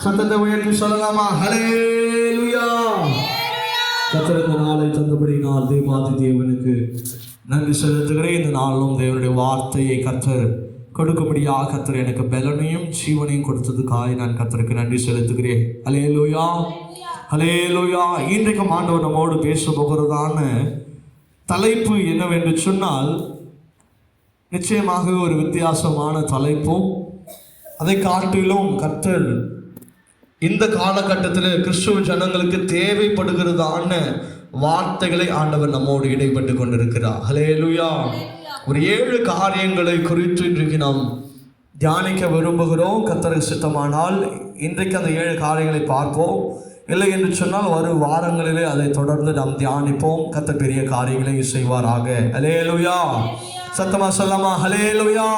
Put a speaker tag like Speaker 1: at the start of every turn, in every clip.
Speaker 1: சத்தத்தை உயர்த்தி சொல்லலாமா? ஹல்லேலூயா. கர்த்தர் இந்த நாளை தந்தபடி நான் தேவாதி தேவனுக்கு நன்றி செலுத்துகிறேன். இந்த நாளும் தேவனுடைய வார்த்தையை கர்த்தர் கொடுக்கும்படியாக கர்த்தர் எனக்கு பலனையும் ஜீவனையும் கொடுத்ததுக்காக நான் கர்த்தருக்கு நன்றி செலுத்துகிறேன். ஹல்லேலூயா, ஹல்லேலூயா. இன்றைக்கு ஆண்டவர் நம்மோடு பேச போகிறதான தலைப்பு என்னவென்று சொன்னால், நிச்சயமாக ஒரு வித்தியாசமான தலைப்பும், அதை காட்டிலும் கர்த்தர் இந்த காலகட்டத்தில் கிறிஸ்துவ ஜனங்களுக்கு தேவைப்படுகிறதான வார்த்தைகளை ஆண்டவர் நம்மோடு இடைப்பட்டு கொண்டிருக்கிறார். ஹல்லேலூயா. ஒரு 7 காரியங்களை குறித்து இன்றைக்கு நாம் தியானிக்க விரும்புகிறோம். கர்த்தருக்கு சித்தமானால் இன்றைக்கு அந்த 7 காரியங்களை பார்ப்போம். இல்லை என்று சொன்னால் வரும் வாரங்களிலே அதை தொடர்ந்து நாம் தியானிப்போம். கர்த்தர் பெரிய காரியங்களை செய்வாராக. ஹல்லேலூயா. சத்தமா சொல்லாமா? ஹல்லேலூயா.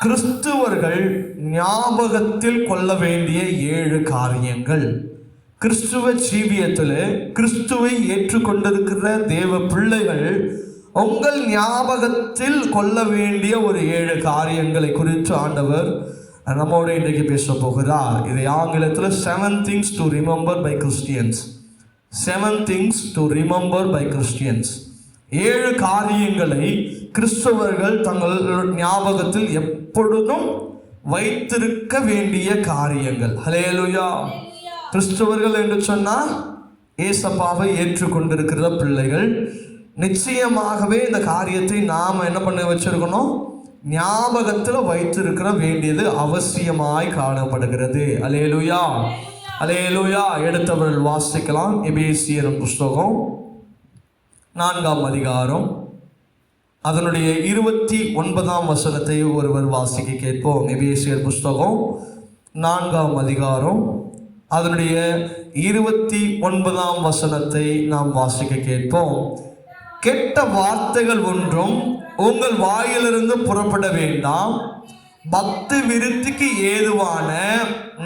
Speaker 1: கிறிஸ்துவர்கள் ஞாபகத்தில் கொள்ள வேண்டிய 7 காரியங்கள். கிறிஸ்துவ ஜீவியத்தில் கிறிஸ்துவை ஏற்றுக்கொண்டிருக்கிற தேவ பிள்ளைகள் உங்கள் ஞாபகத்தில் கொள்ள வேண்டிய ஒரு 7 காரியங்களை குறித்து ஆண்டவர் நம்மோடு இன்றைக்கு பேச போகிறார். இதை ஆங்கிலத்தில் 7 things to remember by Christians. 7 things to remember by Christians. 7 காரியங்களை கிறிஸ்தவர்கள் தங்கள் ஞாபகத்தில் எப்பொழுதும் வைத்திருக்க வேண்டிய காரியங்கள். ஹல்லேலூயா. கிறிஸ்தவர்கள் என்று சொன்னால் ஏசப்பாவை ஏற்றுக்கொண்டிருக்கிற பிள்ளைகள். நிச்சயமாகவே இந்த காரியத்தை நாம் என்ன பண்ண வச்சிருக்கணும்? ஞாபகத்தில் வைத்திருக்கிற வேண்டியது அவசியமாய் காணப்படுகிறது. ஹல்லேலூயா, ஹல்லேலூயா. எடுத்தவர்கள் வாசிக்கலாம். எபேசியர் புஸ்தகம் 4ஆம் அதிகாரம் அதனுடைய 29ஆம் வசனத்தை ஒருவர் வாசிக்க கேட்போம். எபேசியர் புஸ்தகம் 4ஆம் அதிகாரம் அதனுடைய 29ஆம் வசனத்தை நாம் வாசிக்க கேட்போம். கெட்ட வார்த்தைகள் ஒன்றும் உங்கள் வாயிலிருந்து புறப்பட வேண்டாம். பக்தி விருத்திக்கு ஏதுவான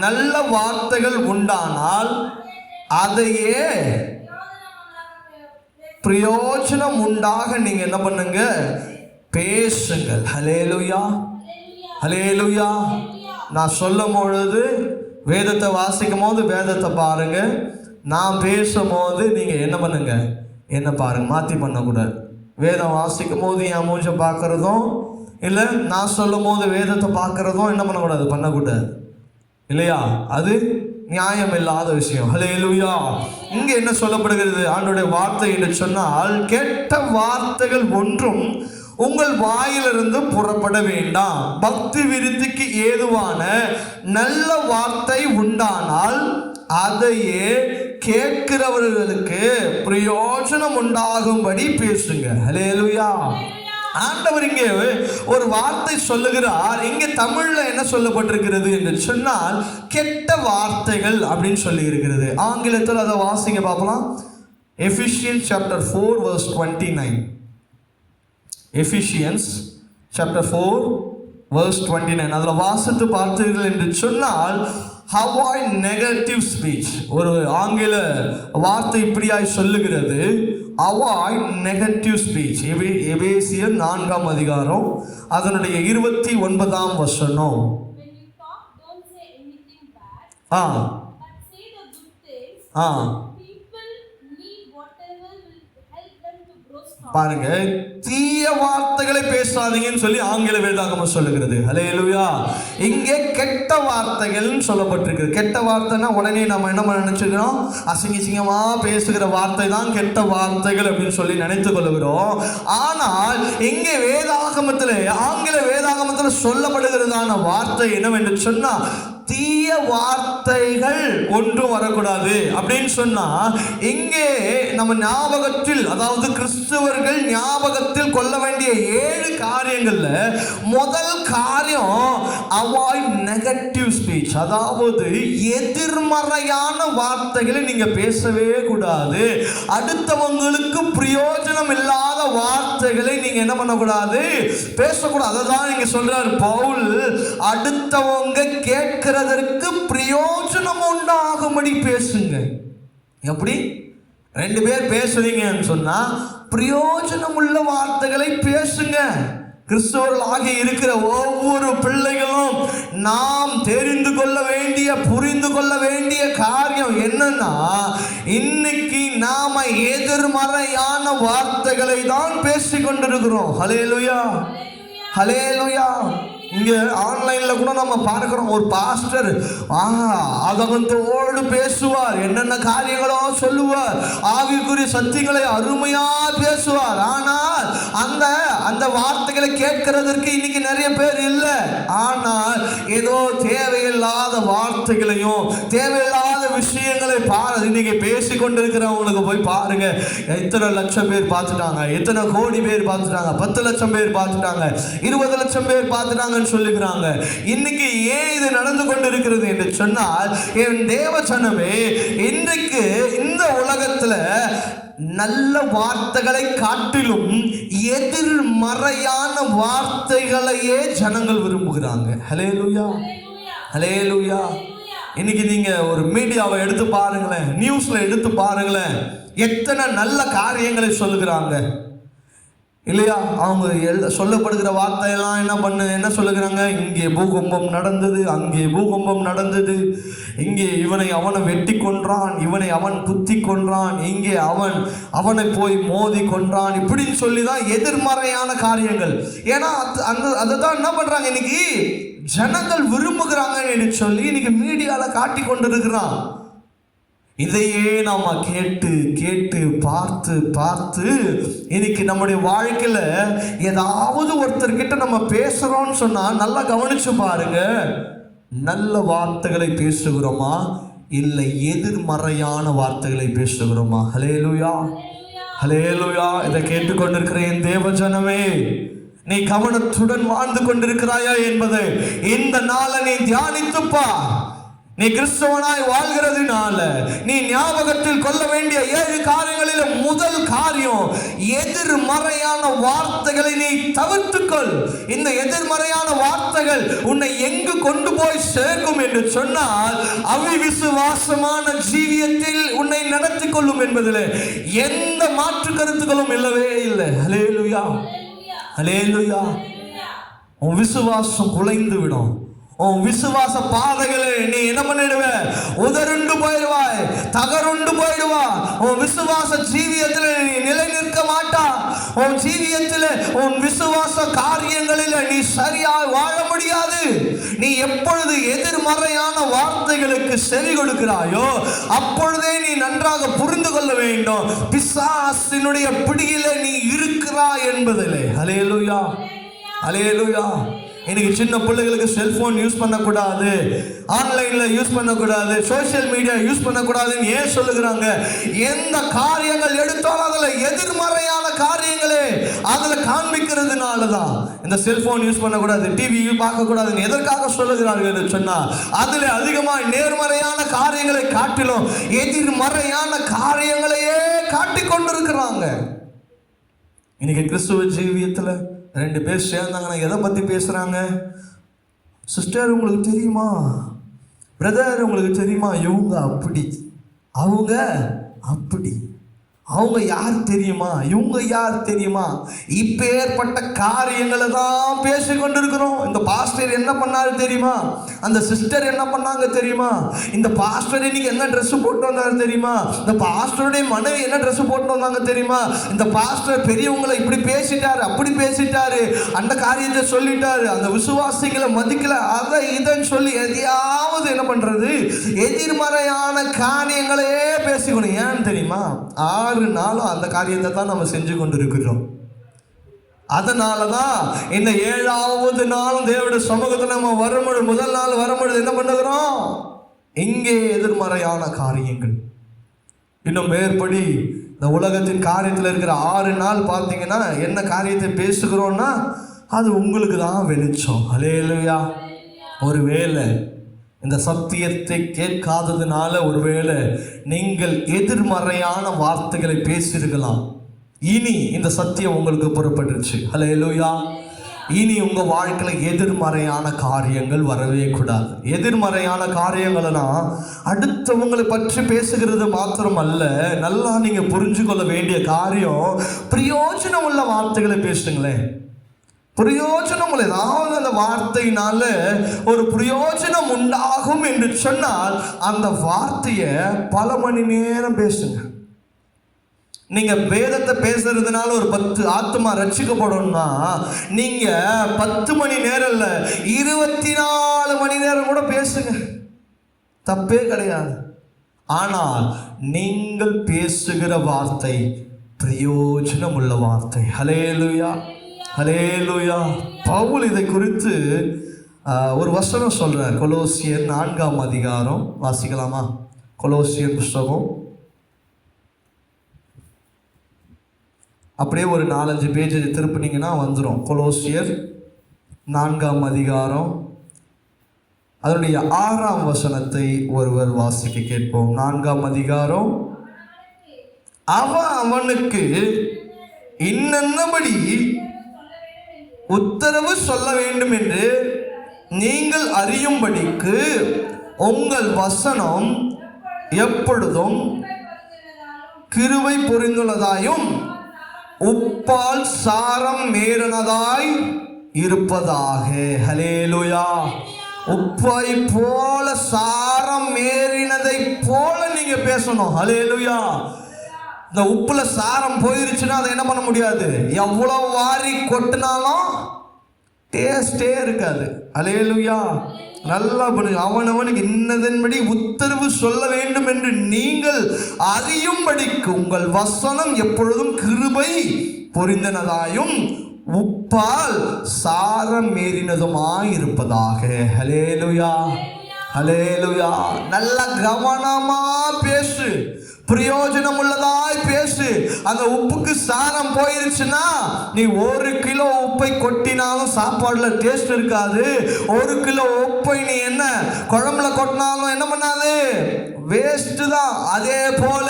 Speaker 1: நல்ல வார்த்தைகள் உண்டானால் அதையே பிரயோஜனம் உண்டாக நீங்க என்ன பண்ணுங்க? பேசுங்கள். ஹல்லேலூயா, ஹல்லேலூயா. நான் சொல்லும் பொழுது வேதத்தை வாசிக்கும் போது வேதத்தை பாருங்க. நான் பேசும்போது நீங்க என்ன பண்ணுங்க? என்ன பாருங்க, மாற்றி பண்ணக்கூடாது. வேதம் வாசிக்கும் போது என் மூஞ்ச பார்க்கறதும் இல்லை, நான் சொல்லும் போது வேதத்தை பார்க்கறதும் என்ன பண்ணக்கூடாது? பண்ணக்கூடாது இல்லையா? அது நியாயம் இல்லாத விஷயம். ஹல்லேலூயா. இங்க என்ன சொல்லப்படுகிறது? ஆண்டவருடைய வார்த்தை என்று சொன்னால், கெட்ட வார்த்தைகள் ஒன்றும் உங்கள் வாயிலிருந்து புறப்பட வேண்டாம். பக்தி விருத்திக்கு ஏதுவான நல்ல வார்த்தை உண்டானால் அதையே கேட்கிறவர்களுக்கு பிரயோஜனம் உண்டாகும்படி பேசுங்க. ஹல்லேலூயா. ஆண்டவர் இங்கே ஒரு வார்த்தை சொல்லுகிறார். இங்கே தமிழ்ல என்ன சொல்லப்பட்டிருக்கிறது என்று சொன்னால், கெட்ட வார்த்தைகள் அப்படின்னு சொல்லி இருக்கிறது. ஆங்கிலத்தில் அதை வாசிங்க பார்க்கலாம். Ephesians chapter 4 verse 29. Ephesians chapter 4 verse 29. அதில் வாசித்து பார்த்தீர்கள் என்று சொன்னால், avoid negative speech. ஒரு ஆங்கில வார்த்தை இப்படியாய் சொல்லுகிறது, avoid negative speech. எபேசியர் 4ஆம் அதிகாரம் அதனுடைய 29ஆம் வசனம். பாருங்க, தீய வார்த்தைகளை பேசாதீங்கன்னு சொல்லி ஆங்கில வேதாகமம் சொல்லுகிறது. ஹல்லேலூயா. இங்கே கெட்ட வார்த்தைகள் சொல்லப்பட்டிருக்கு. கெட்ட வார்த்தைன்னா உடனே நம்ம என்ன நினைச்சுக்கிறோம்? அசிங்கமா பேசுகிற வார்த்தை தான் கெட்ட வார்த்தைகள் அப்படின்னு சொல்லி நினைத்து கொள்ளுகிறோம். ஆனால் இங்கே வேதாகமத்தில், ஆங்கில வேதாகமத்தில் சொல்லப்படுகிறதான வார்த்தை என்னவென்று சொன்னா, தீய வார்த்தைகள் ஒன்றும் வரக்கூடாது அப்படின்னு சொன்னா, இங்கே நம்ம ஞாபகத்தில், அதாவது கிறிஸ்தவர்கள் ஞாபகத்தில் கொள்ள வேண்டிய 7 காரியங்கள்ல முதல் காரியம் அவாய்ட் நெகட்டிவ் ஸ்பீச். அதாவது எதிர்மறையான வார்த்தைகளை நீங்க பேசவே கூடாது. அடுத்தவங்களுக்கு பிரயோஜனம் இல்லாத வார்த்தைகளை நீங்க என்ன பண்ணக்கூடாது? பேசக்கூடாது. அதான் நீங்க சொல்றாரு பவுல், அடுத்தவங்க கேட்கிறதற்கு பிரயோஜனம் உண்டாகும்படி பேசுங்க. எப்படி? 2 பேர் பேசுறீங்கன்னு சொன்னா பிரயோஜனம் உள்ள வார்த்தைகளை பேசுங்க. கிறிஸ்தவர்களாக இருக்கிற ஒவ்வொரு பிள்ளைகளும் நாம் தெரிந்து கொள்ள வேண்டிய, புரிந்து கொள்ள வேண்டிய காரியம் என்னன்னா, இன்னைக்கு நாம எதிர்மறையான வார்த்தைகளை தான் பேசிக் கொண்டிருக்கிறோம். ஹல்லேலூயா, ஹல்லேலூயா. இங்கே ஆன்லைனில் கூட நம்ம பார்க்குறோம், ஒரு பாஸ்டர் அதகத்தோடு பேசுவார், என்னென்ன காரியங்களோ சொல்லுவார், ஆவிக்குரிய சத்தியங்களை அருமையாக பேசுவார். ஆனால் அந்த அந்த வார்த்தைகளை கேட்கிறதற்கு இன்னைக்கு நிறைய பேர் இல்லை. ஆனால் ஏதோ தேவையில்லாத வார்த்தைகளையும் தேவையில்லாத விஷயங்களை இன்னைக்கு பேசி கொண்டிருக்கிறவங்களுக்கு போய் பாருங்க, எத்தனை லட்சம் பேர் பார்த்துட்டாங்க, எத்தனை கோடி பேர் பார்த்துட்டாங்க, 10 லட்சம் பேர் பார்த்துட்டாங்க, 20 லட்சம் பேர் பார்த்துட்டாங்க சொல்லுகிறாங்க. இன்னைக்கு ஏன் இது நடந்து கொண்டிருக்கிறது என்று சொன்னால், என் தேவஜனமே, இன்றைக்கு இந்த உலகத்துல நல்ல வார்த்தைகளை காட்டிலும் எதிர்மறையான வார்த்தைகளையே ஜனங்கள் விரும்புகிறாங்க. ஹல்லேலூயா, ஹல்லேலூயா. இன்னைக்கு நீங்க ஒரு மீடியாவை எடுத்து பாருங்களேன், நியூஸ்ல எடுத்து பாருங்களேன், எத்தனை நல்ல காரியங்களை சொல்லுகிறாங்க இல்லையா? அவங்க சொல்லப்படுகிற வார்த்தையெல்லாம் என்ன சொல்லுகிறாங்க, இங்கே பூகம்பம் நடந்தது, அங்கே பூகம்பம் நடந்தது, இங்கே அவனை வெட்டி கொன்றான், இவனை அவன் குத்தி கொன்றான், இங்கே அவனை போய் மோதி கொன்றான், இப்படின்னு சொல்லி தான் எதிர்மறையான காரியங்கள். ஏன்னா அதை தான் என்ன பண்றாங்க, இன்னைக்கு ஜனங்கள் விரும்புகிறாங்க என்று சொல்லி இன்னைக்கு மீடியாவில் காட்டி கொண்டிருக்கிறான். இதையே நாம கேட்டு கேட்டு பார்த்து பார்த்து இன்னைக்கு நம்முடைய வாழ்க்கையில ஏதாவது ஒருத்தர்கிட்ட நம்ம பேசுறோம்னு சொன்னா நல்லா கவனிச்சு பாருங்க, நல்ல வார்த்தைகளை பேசுகிறோமா இல்லை எதிர்மறையான வார்த்தைகளை பேசுகிறோமா? ஹல்லேலூயா, ஹல்லேலூயா. இதை கேட்டுக்கொண்டிருக்கிற என் தேவஜனமே, நீ கவனத்துடன் வாழ்ந்து கொண்டிருக்கிறாயா என்பதை இந்த நாளை நீ தியானித்துப்பா. நீ கிறிஸ்தவனாய் வாழ்கிறதுனால நீ ஞாபகத்தில் கொள்ள வேண்டிய 7 காரியங்களில் முதல் காரியம், எதிர்மறையான வார்த்தைகளை நீ தவிர்த்துக்கொள். இந்த எதிர்மறையான வார்த்தைகள் உன்னை எங்கு கொண்டு போய் சேர்க்கும் என்று சொன்னால், அவிசுவாசமான ஜீவியத்தில் உன்னை நடத்தி கொள்ளும் என்பதில் எந்த மாற்று கருத்துக்களும் இல்லவே இல்லை. ஹல்லேலூயா, ஹல்லேலூயா. உன் விசுவாசம் குலைந்து விடும். உன் விசுவாச பாதைகளை நீ என்ன பண்ணிடுவ, உதறுண்டு போயிடுவாய், தகருண்டு போயிடுவா. உன் விசுவாச ஜீவியத்தில் நீ நிலை நிற்க மாட்டா. உன் ஜீவியத்தில் உன் விசுவாச காரியங்களில் நீ சரியாக வாழ முடியாது. நீ எப்பொழுது எதிர்மறையான வார்த்தைகளுக்கு செவி கொடுக்கிறாயோ அப்பொழுதே நீ நன்றாக புரிந்து கொள்ள வேண்டும், பிசாசினுடைய பிடியில நீ இருக்கிறாய் என்பதிலே. ஹல்லேலூயா, ஹல்லேலூயா. இன்னைக்கு சின்ன பிள்ளைகளுக்கு செல்போன் யூஸ் பண்ணக்கூடாது, ஆன்லைன்ல யூஸ் பண்ணக்கூடாது, சோசியல் மீடியா யூஸ் பண்ணக்கூடாதுன்னு ஏன் சொல்லுகிறாங்க? எந்த காரியங்கள் எடுத்தாலும் அதில் எதிர்மறையான காரியங்களே அதில் காண்பிக்கிறதுனால தான். இந்த செல்போன் யூஸ் பண்ணக்கூடாது, டிவி பார்க்கக்கூடாதுன்னு எதற்காக சொல்லுகிறார்கள் சொன்னால், அதில் அதிகமாக நேர்மறையான காரியங்களை காட்டிலும் எதிர்மறையான காரியங்களையே காட்டி கொண்டிருக்கிறாங்க. இன்னைக்கு கிறிஸ்துவ ஜீவியத்தில் 2 பேர் சேர்ந்தாங்கன்னா எதை பற்றி பேசுகிறாங்க? சிஸ்டர் உங்களுக்கு தெரியுமா, பிரதர் உங்களுக்கு தெரியுமா, இவங்க அப்படி, அவங்க அப்படி, அவங்க யார் தெரியுமா, இவங்க யார் தெரியுமா, இப்பேற்பட்ட காரியங்களை தான் பேசி கொண்டிருக்கிறோம். இந்த பாஸ்டர் என்ன பண்ணாரு தெரியுமா, அந்த சிஸ்டர் என்ன பண்ணாங்க தெரியுமா, இந்த பாஸ்டர் இன்னைக்கு என்ன ட்ரெஸ் போட்டு வந்தாரு தெரியுமா, இந்த பாஸ்டருடைய மனைவி என்ன ட்ரெஸ் போட்டு வந்தாங்க தெரியுமா, இந்த பாஸ்டர் பெரியவங்களை இப்படி பேசிட்டாரு, அப்படி பேசிட்டாரு, அந்த காரியத்தை சொல்லிட்டாரு, அந்த விசுவாசிகளை மதிக்கல, அதை இதன்னு சொல்லி எதையாவது என்ன பண்றது, எதிர்மறையான காரியங்களையே பேசிக்கணும். ஏன்னு தெரியுமா, 6 நாளும் அந்த காரியத்தை தான் நம்ம செஞ்சு கொண்டிருக்கிறோம். அதனாலதான் இந்த 7வது நாள் தேவனுடைய சமூகத்தில் நம்ம வரும்பொழுது, முதல் நாள் வரும்பொழுது என்ன பண்ணுகிறோம், இங்கே எதிர்மறையான காரியங்கள். இன்னும் மேற்படி இந்த உலகத்தின் காரியத்தில் இருக்கிற 6 நாள் பார்த்தீங்கன்னா என்ன காரியத்தை பேசுகிறோம்னா அது உங்களுக்கு தான் வெளிச்சம். ஹல்லேலூயா. ஒருவேளை இந்த சத்தியத்தை கேட்காததுனால ஒருவேளை நீங்கள் எதிர்மறையான வார்த்தைகளை பேசியிருக்கலாம். இனி இந்த சத்தியம் உங்களுக்கு புறப்பட்டுருச்சு. ஹல்லேலூயா. இனி உங்கள் வாழ்க்கையில் எதிர்மறையான காரியங்கள் வரவே கூடாது. எதிர்மறையான காரியங்கள்னா அடுத்தவங்களை பற்றி பேசுகிறது மாத்திரம் அல்ல, நல்லா நீங்கள் புரிஞ்சு கொள்ள வேண்டிய காரியம், பிரயோஜனம் உள்ள வார்த்தைகளை பேசுங்களேன். பிரயோஜனம் உள்ள ஏதாவது அந்த வார்த்தையினால ஒரு பிரயோஜனம் உண்டாகும் என்று சொன்னால் அந்த வார்த்தையை பல மணி நேரம் பேசுங்க. நீங்க வேதத்தை பேசுறதுனால ஒரு 10 ஆத்மா ரட்சிக்கப்படணும்னா நீங்க 10 மணி நேரம் இல்ல 24 மணி நேரம் கூட பேசுங்க, தப்பே கிடையாது. ஆனால் நீங்கள் பேசுகிற வார்த்தை பிரயோஜனம் உள்ள வார்த்தை. ஹல்லேலூயா, ஹல்லேலூயா. பவுல் இதை குறித்து ஒரு வசனம் சொல்றார். கொலோசியர் 4ஆம் அதிகாரம் வாசிக்கலாமா? கொலோசியர் புஸ்தகம் அப்படியே ஒரு 4-5 பேஜ் திருப்பினீங்கன்னா வந்துடும். கொலோசியர் 4ஆம் அதிகாரம் அதனுடைய 6ஆம் வசனத்தை ஒருவர் வாசிக்க கேட்போம். 4ஆம் அதிகாரம். அவனுக்கு இன்னபடி உத்தரவு சொல்ல வேண்டும் என்று நீங்கள் அறியும்படிக்கு உங்கள் வசனம் எப்பொழுதும் கிருபை பொரிந்துள்ளதாயும் உப்பால் சாரம் மேறினதாய் இருப்பதாக. ஹல்லேலூயா. உப்பை போல சாரம் மேறினதை போல நீங்க பேசணும். ஹல்லேலூயா. இந்த உப்புல சாரம் போயிருச்சுன்னா அதை என்ன பண்ண முடியாது, எவ்வளவு வாரி கொட்டினாலும் டேஸ்டே இருக்காது. ஹல்லேலூயா. நல்லா பண்ணுங்க. அவனவனுக்கு இன்னதன்படி உத்தரவு சொல்ல வேண்டும் என்று நீங்கள் அறியும்படிக்கு உங்கள் வசனம் எப்பொழுதும் கிருபை பொரிந்தனதாயும் உப்பால் சாரம் மேறினதுமாய் இருப்பதாக. ஹல்லேலூயா, ஹல்லேலூயா. நல்ல கவனமா பேசு, பிரயோஜனம் உள்ளதாய் பேசு. அந்த உப்புக்கு சாரம் போயிருச்சுன்னா நீ 1 கிலோ உப்பை கொட்டினாலும் சாப்பாடுல டேஸ்ட் இருக்காது. 1 கிலோ உப்பை நீ என்ன குழம்புல கொட்டினாலும் என்ன பண்ணாது, வேஸ்ட் தான். அதே போல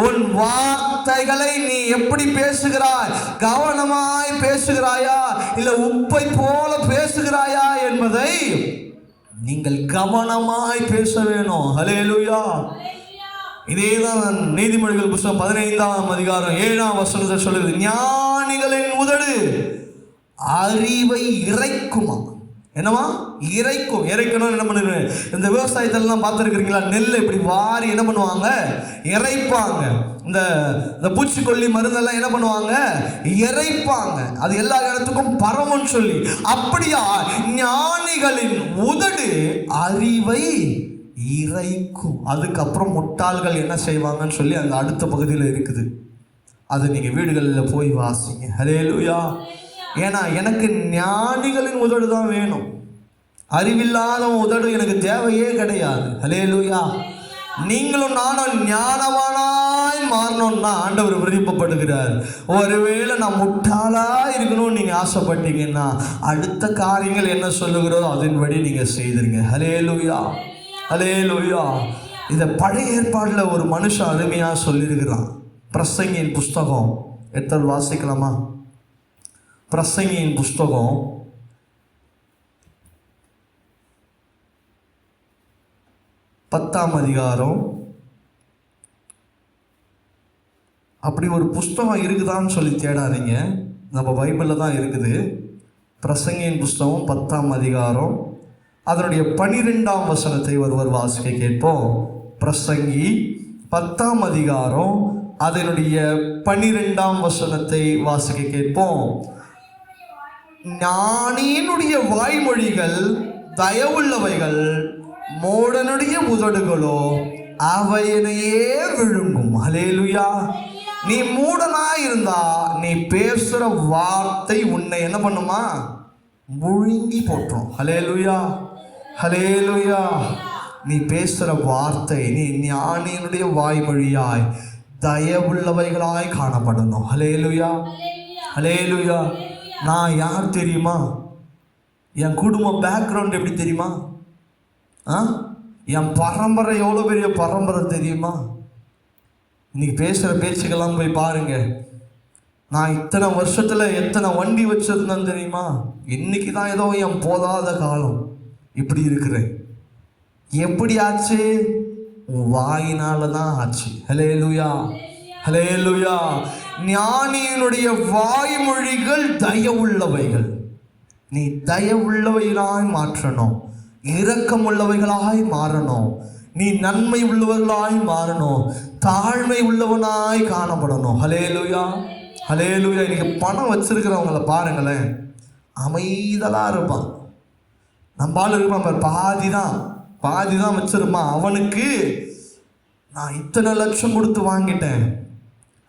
Speaker 1: உன் வார்த்தைகளை நீ எப்படி பேசுகிறாய், கவனமாய் பேசுகிறாயா இல்ல உப்பை போல பேசுகிறாயா என்பதை நீங்கள் கவனமாய் பேச வேணும். ஹல்லேலூயா. இதேதான் நீதிமொழிகள் புத்தகம் 15ஆம் அதிகாரம் 7ஆம் வசனத்தை சொல்லுது. ஞானிகளின் உதடு அறிவை இறைக்குமா. என்னமா இறைக்கும்? இறைக்கணும். என்ன பண்ணுங்க, இந்த விவசாயத்திலாம் பார்த்துருக்கிறீங்களா? நெல்லை இப்படி வாரி என்ன பண்ணுவாங்க, இறைப்பாங்க. இந்த பூச்சிக்கொல்லி மருந்தெல்லாம் என்ன பண்ணுவாங்க, இறைப்பாங்க. அது எல்லா இடத்துக்கும் பரவும்னு சொல்லி. அப்படியா ஞானிகளின் உதடு அறிவை இறைக்கும். அதுக்கப்புறம் முட்டாள்கள் என்ன செய்வாங்கன்னு சொல்லி அந்த அடுத்த பகுதியில் இருக்குது. அது நீங்க வீடுகளில் போய் வாசிங்க. ஹல்லேலூயா. ஏன்னா எனக்கு ஞானிகளின் உதடு தான் வேணும், அறிவில்லாத உதடு எனக்கு தேவையே கிடையாது. ஹல்லேலூயா. நீங்களும் நானும் ஞானவானாய் மாறணும்னா ஆண்டவர் விருப்பப்படுகிறார். ஒருவேளை நான் முட்டாளா இருக்கணும்னு நீங்க ஆசைப்பட்டீங்கன்னா அடுத்த காரியங்கள் என்ன சொல்லுகிறதோ அதன்படி நீங்க செய்திருங்க. ஹல்லேலூயா, ஹல்லேலூயா. இதை பழைய ஏற்பாட்டில் ஒரு மனுஷன் அருமையாக சொல்லியிருக்கிறான். பிரசங்கியின் புஸ்தகம் எத்தனை வாசிக்கலாமா? பிரசங்கியின் புஸ்தகம் 10ஆம் அதிகாரம். அப்படி ஒரு புஸ்தகம் இருக்குதான்னு சொல்லி தேடாதீங்க, நம்ம பைபிளில் தான் இருக்குது. பிரசங்கியின் புஸ்தகம் 10ஆம் அதிகாரம் அதனுடைய 12ஆம் வசனத்தை ஒருவர் வாசிக்க கேட்போம். பிரசங்கி 10ஆம் அதிகாரம் அதனுடைய 12ஆம் வசனத்தை வாசிக்க கேட்போம். ஞானியினுடைய வாய்மொழிகள் தயவுள்ளவைகள், மூடனுடைய உதடுகளோ அவையனையே விழுங்கும். ஹல்லேலூயா. நீ மூடனாயிருந்தா நீ பேசுற வார்த்தை உன்னை என்ன பண்ணுமா, முழுங்கி போட்டுரும். ஹல்லேலூயா, ஹல்லேலூயா. நீ பேசுற வார்த்தை நீ ஞானியினுடைய வாய்மொழியாய் தயவுள்ளவைகளாய் காணப்படணும். ஹல்லேலூயா, ஹல்லேலூயா. நான் யார் தெரியுமா, என் குடும்ப பேக்ரவுண்ட் எப்படி தெரியுமா, என் பரம்பரை எவ்வளோ பெரிய பரம்பரை தெரியுமா? இன்னைக்கு பேசுகிற பேச்சுக்கெல்லாம் போய் பாருங்க. நான் இத்தனை வருஷத்தில் எத்தனை வண்டி வச்சிருந்தேன் தெரியுமா? இன்னைக்கு தான் ஏதோ என் போதாத காலம் இப்படி இருக்கிறேன். எப்படி ஆச்சு? உன் வாயினால தான் ஆச்சு. ஹல்லேலூயா, ஹல்லேலூயா. ஞானியினுடைய வாய்மொழிகள் தயவுள்ளவைகள், நீ தயவுள்ளவைகளாய் மாற்றணும், இரக்கம் உள்ளவைகளாய் மாறணும், நீ நன்மை உள்ளவர்களாய் மாறணும், தாழ்மை உள்ளவனாய் காணப்படணும். ஹல்லேலூயா, ஹல்லேலூயா. இன்னைக்கு பணம் வச்சிருக்கிறவங்கள பாருங்களேன், அமைதலாக இருப்பான். நம்மளால இருப்பான் பாதி தான் வச்சிருப்பான். அவனுக்கு நான் இத்தனை லட்சம் கொடுத்து வாங்கிட்டேன்,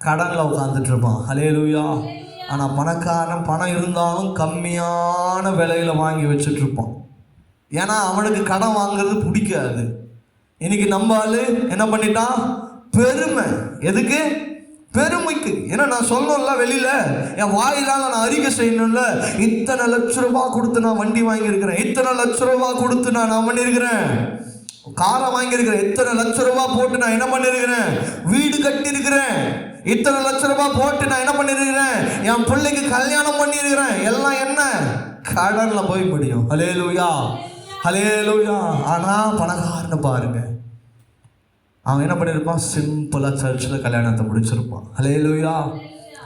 Speaker 1: கடனில் உட்காந்துட்டு இருப்பான். ஹல்லேலூயா. ஆனால் பணக்காரன் பணம் இருந்தாலும் கம்மியான விலையில் வாங்கி வச்சுட்டு இருப்பான். ஏன்னா அவனுக்கு கடன் வாங்குறது பிடிக்காது. இன்னைக்கு நம்ம ஆளு என்ன பண்ணிட்டான்? பெருமை. எதுக்கு? பெருமைக்கு. ஏன்னா நான் சொல்லணும்ல, வெளியில என் வாயிலால நான் அறிக்கை செய்யணும்ல, இத்தனை லட்ச ரூபாய் கொடுத்து நான் வண்டி வாங்கியிருக்கிறேன், இத்தனை லட்ச ரூபாய் கொடுத்து நான் பண்ணியிருக்கிறேன், காரை வாங்கியிருக்கிறேன், இத்தனை லட்ச ரூபாய் போட்டு நான் என்ன பண்ணியிருக்கிறேன், வீடு கட்டியிருக்கிறேன், இத்தனை லட்ச ரூபாய் போட்டு நான் என்ன பண்ணியிருக்கிறேன், என் பிள்ளைக்கு கல்யாணம் பண்ணியிருக்கிறேன். எல்லாம் என்ன? கடன்ல போய் முடியும். ஹல்லேலூயா, ஹல்லேலூயா. ஆனா பணக்காரனை பாருங்க, அவன் என்ன பண்ணியிருப்பான்? சிம்பிளா சர்ச்சில் கல்யாணத்தை முடிச்சிருப்பான். ஹல்லேலூயா,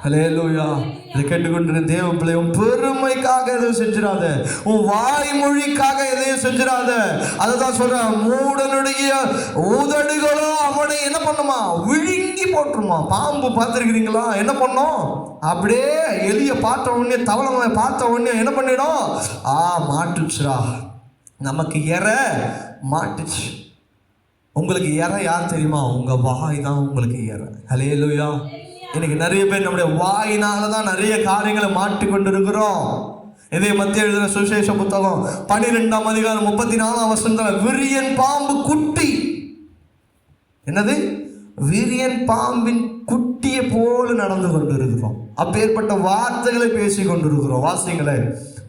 Speaker 1: ஹல்லேலூயா. இதை கேட்டுக்கொண்டு தேவ பிள்ளையும் பெருமைக்காக எதையும் செஞ்சிடாத, உன் வாய்மொழிக்காக எதையும் செஞ்சிடாத. அதுதான் சொல்றேன், மூடனுடைய உதடுகளோ அவனை என்ன பண்ணுமா? விழுங்கி போட்டுருமா. பாம்பு பார்த்துருக்கிறீங்களா? என்ன பண்ணும்? அப்படியே எலிய பார்த்த உடனே, தவளை பார்த்த உடனே என்ன பண்ணிடும்? மாட்டுச்சுரா, நமக்கு எற மாட்டுச்சு. உங்களுக்கு எற யார் தெரியுமா? உங்க வாய் தான் உங்களுக்கு எற. ஹல்லேலூயா. இன்னைக்கு நிறைய பேர் நம்முடைய வாயினால தான் நிறைய காரியங்களை மாட்டிக்கொண்டு இருக்கிறோம். இதே மத்திய எழுதின சுவிசேஷ புத்தகம் 12ஆம் அதிகாரம் 34ஆம் வசனத்துல விரியன் பாம்பு குட்டி, என்னது? விரியன் பாம்பின் குட்டியை போல நடந்து கொண்டு இருக்கிறோம். அப்பேற்பட்ட வார்த்தைகளை பேசி கொண்டிருக்கிறோம். வாசிங்களே,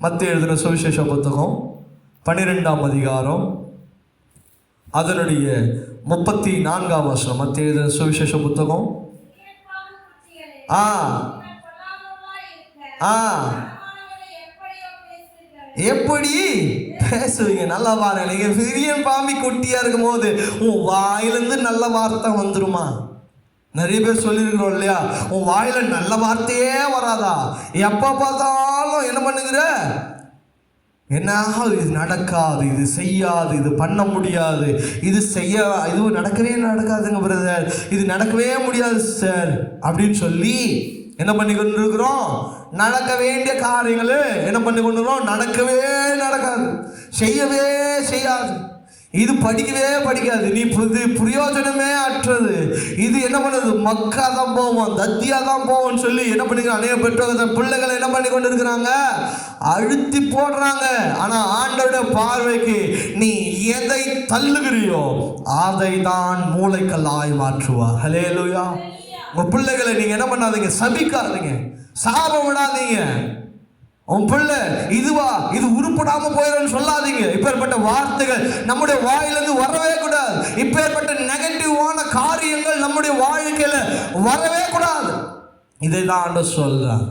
Speaker 1: மத்திய எழுதின சுவிசேஷ புத்தகம் 12ஆம் அதிகாரம் அதனுடைய 34ஆம் வசனம். மத்திய எழுதின சுவிசேஷ புத்தகம் எப்படி பேசுவீங்க? நல்லா பாருங்க. நீங்க விரியன் பாம்பி குட்டியா இருக்கும் போது உன் வாயிலிருந்து நல்ல வார்த்தை வந்துருமா? நிறைய பேர் சொல்லியிருக்கிறோம் இல்லையா, உன் வாயில நல்ல வார்த்தையே வராதா? எப்ப பார்த்தாலும் என்ன பண்ணுகிற? என்ன, இது நடக்காது, இது செய்யாது, இது பண்ண முடியாது, இது நடக்கவே நடக்காதுங்க பிரதர், இது நடக்கவே முடியாது சார் அப்படின்னு சொல்லி என்ன பண்ணி கொண்டு இருக்கிறோம்? நடக்க வேண்டிய காரியங்கள் என்ன பண்ணி கொண்டு இருக்கிறோம்? நடக்கவே நடக்காது, செய்யவே செய்யாது, இது படிக்கவே படிக்காது, நீ பிரயோஜனமே அற்றது, இது என்ன பண்ணுது? மக்கா தான் போவோம், தத்தியா தான் போவோம்னு சொல்லி என்ன பண்ணிக்கிறாங்க? அநேக பெற்றோர்கள் பிள்ளைகளை என்ன பண்ணி கொண்டு இருக்கிறாங்க? அழுத்தி போடுறாங்க. ஆனா ஆண்டவருடைய பார்வைக்கு நீ எதை தள்ளுகிறியோ அதை தான் மூளைக்கல்லாய் மாற்றுவா. ஹல்லேலூயா. உங்க பிள்ளைகளை நீங்க என்ன பண்ணாதீங்க? சபிக்காதீங்க, சாபம் விடாதீங்க. உன் பிள்ளை இதுவா, இது உருப்படாம போயிடும் சொல்லாதீங்க. இப்பேற்பட்ட வார்த்தைகள் நம்முடைய வாயிலிருந்து வரவே கூடாது. இப்பேற்பட்ட நெகட்டிவான காரியங்கள் நம்முடைய வாழ்க்கையில வரவே கூடாது. இதை தான் ஆண்டவர் சொல்றார்.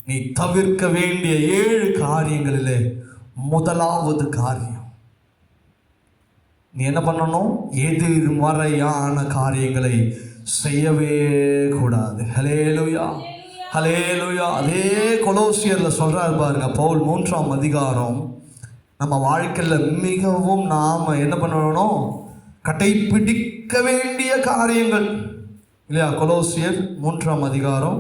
Speaker 1: நீ தவிர்க்க வேண்டிய 7 காரியங்களிலே முதலாவது காரியம், நீ என்ன பண்ணணும்? எதிர்மறையான காரியங்களை செய்யவே கூடாது. ஹல்லேலூயா, ஹல்லேலூயா. அதே கொலோசியர்ல சொல்றாரு பாருங்க பவுல் 3ஆம் அதிகாரம், நம்ம வாழ்க்கையில் மிகவும் நாம என்ன பண்ணணும்? கடைபிடிக்க வேண்டிய காரியங்கள் இல்லையா? கொலோசியர் 3ஆம் அதிகாரம்.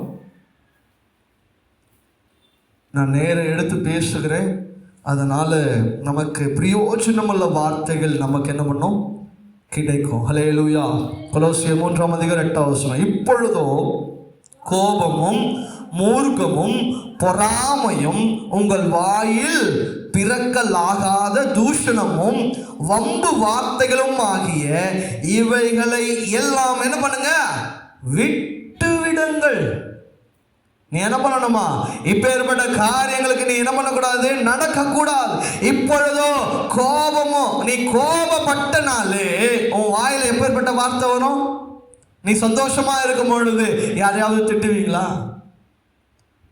Speaker 1: நான் நேரம் எடுத்து பேசுகிறேன், அதனால நமக்கு பிரயோஜனமுள்ள வார்த்தைகள் நமக்கு என்ன பண்ணும்? கிடைக்கும். ஹல்லேலூயா. கொலோசியர் 3ஆம் அதிகாரம் 8ஆம் வசனம். இப்பொழுதோ கோபமும் மூர்க்கமும் பொறாமையும் உங்கள் வாயில் பிறக்கலாகாத தூஷணமும் வம்பு வார்த்தைகளும் ஆகிய இவைகளை எல்லாம் என்ன பண்ணுங்க? விட்டு விடுங்கள். நீ என்ன பண்ணணுமா? இப்பேற்பட்ட காரியங்களுக்கு நீ என்ன பண்ணக்கூடாது? நடக்கக்கூடாது. இப்பொழுதோ கோபமோ, நீ கோபப்பட்டனாலே உன் வாயில எப்பேற்பட்ட வார்த்தை வரும்? நீ சந்தோஷமா இருக்கும் பொழுது யாரையாவது திட்டுவீங்களா?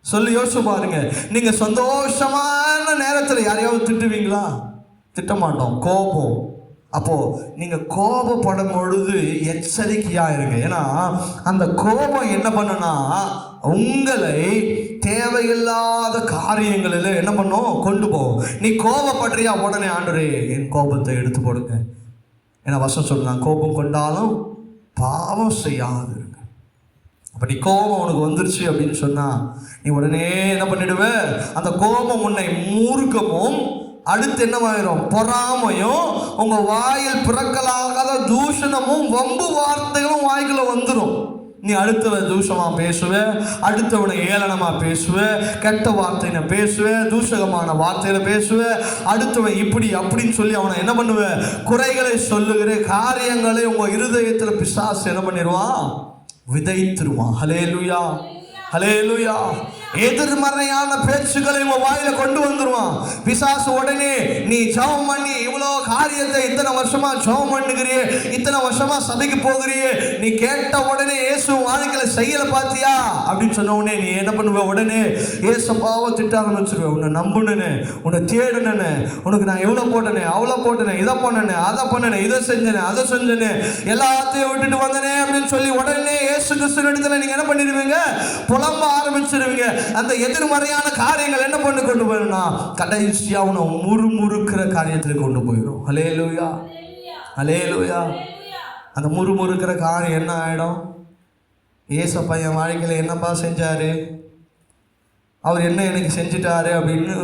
Speaker 1: சொல்லி யோசிச்சு பாருங்க. நீங்க சந்தோஷமான நேரத்தில் யாரையாவது திட்டுவீங்களா? திட்ட மாட்டோம். கோபம். அப்போ நீங்க கோபப்படும் பொழுது எச்சரிக்கையா இருங்க. ஏன்னா அந்த கோபம் என்ன பண்ணுனா உங்களை தேவையில்லாத காரியங்களில் என்ன பண்ணும், கொண்டு போவோம். நீ கோபப்படுறியா, உடனே ஆண்டவரே என் கோபத்தை எடுத்து போடுங்க. ஏன்னா வசனம் சொல்லுங்க, கோபம் கொண்டாலும் பாவம் செய்யாது. அப்படி கோபம் உனக்கு வந்துருச்சு அப்படின்னு சொன்னா நீ உடனே என்ன பண்ணிடுவ, அந்த கோபம் உன்னை மூர்க்கமும் அடுத்து என்னவாயிரும், பொறாமையும், உங்க வாயில் பிறக்கலாகாத தூஷணமும் வம்பு வார்த்தைகளும் வாய்க்குள்ள வந்துடும். நீ அடுத்தவன் தூஷமா பேசுவ, அடுத்தவனை ஏளனமா பேசுவ, கெட்ட வார்த்தையில பேசுவ, தூஷகமான வார்த்தையில பேசுவ, அடுத்தவன் இப்படி அப்படின்னு சொல்லி அவனை என்ன பண்ணுவ, குறைகளை சொல்லுகிற காரியங்களை உங்க இருதயத்துல பிசாசு என்ன பண்ணிடுவான், விதைத்துருவான். ஹல்லேலூயா, ஹல்லேலூயா. எதிர்மறையான பேச்சுக்களை உங்க வாயில கொண்டு வந்துருவான் பிசாசு. உடனே நீ ஜெபம் பண்ணி இவ்வளோ காரியத்தை இத்தனை வருஷமா ஜெபம் பண்ணுகிறியே, இத்தனை வருஷமா சபைக்கு போகிறியே, நீ கேட்ட உடனே இயேசு வாழ்க்கையில செய்யல பாத்தியா அப்படின்னு சொன்ன உடனே நீ என்ன பண்ணுவ, உடனே ஏசப்பாவை திட்ட ஆரம்பிச்சிருவேன். உன்னை நம்புனேன்னு, உன்னை தேடுனேன்னு, உனக்கு நான் எவ்வளோ போட்டேனே, அவ்வளோ போட்டேனே, இதை பண்ணனே, அதை பண்ணனே, இதை செஞ்சனே, அதை செஞ்சனே, எல்லாத்தையும் விட்டுட்டு வந்தனே அப்படின்னு சொல்லி உடனே இயேசு கிறிஸ்து இடத்துல நீங்க என்ன பண்ணிடுவீங்க, புலம்ப ஆரம்பிச்சிருவீங்க. அந்த எதிர்மறையான காரியங்கள் என்ன பண்ணி கொண்டு போயிடும்னா கடைசியா உன்னை முறுமுறுக்கிற காரியத்தில் கொண்டு போயிடும். ஹல்லேலூயா, ஹல்லேலூயா. அந்த முறுமுறுக்கிற காரியம் என்ன ஆயிடும், ஏசப்பா என் வாழ்க்கையில் என்னப்பா செஞ்சாரு, அவர் என்ன எனக்கு செஞ்சிட்டாரு அப்படின்னு